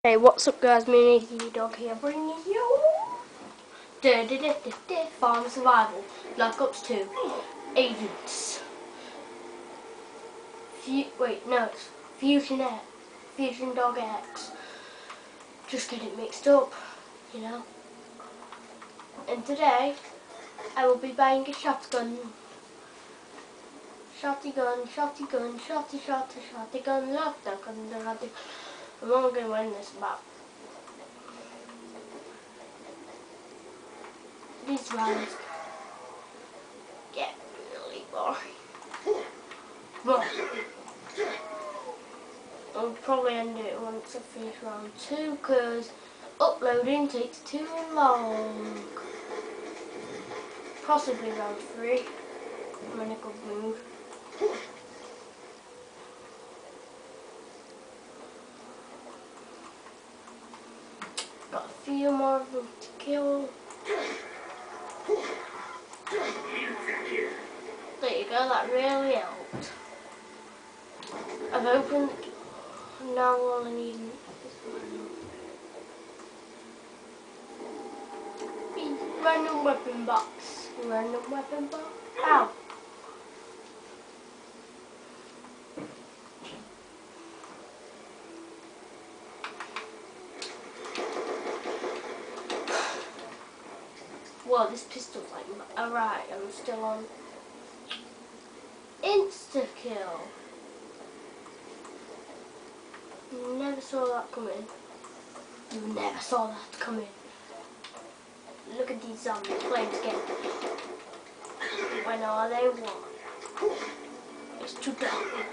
Hey, what's up guys, me Dog here, bringing you Farm Survival, Black Ops 2, Agents, it's FusionDogX, just get it mixed up, you know, and today, I will be buying a shotgun, shotgun, I'm only going to win this map. These rounds get really boring. But I'll probably end it once I finish round 2 because uploading takes too long. Possibly round 3. I'm in a good mood. Got a few more of them to kill. There you go, that really helped. I've opened, now all I need is one. Random weapon box. Random weapon box. Ow! Whoa, this pistol's like, alright, I'm still on. Insta-kill. You never saw that coming. You never saw that coming. Look at these zombies playing together. When all they want is to die.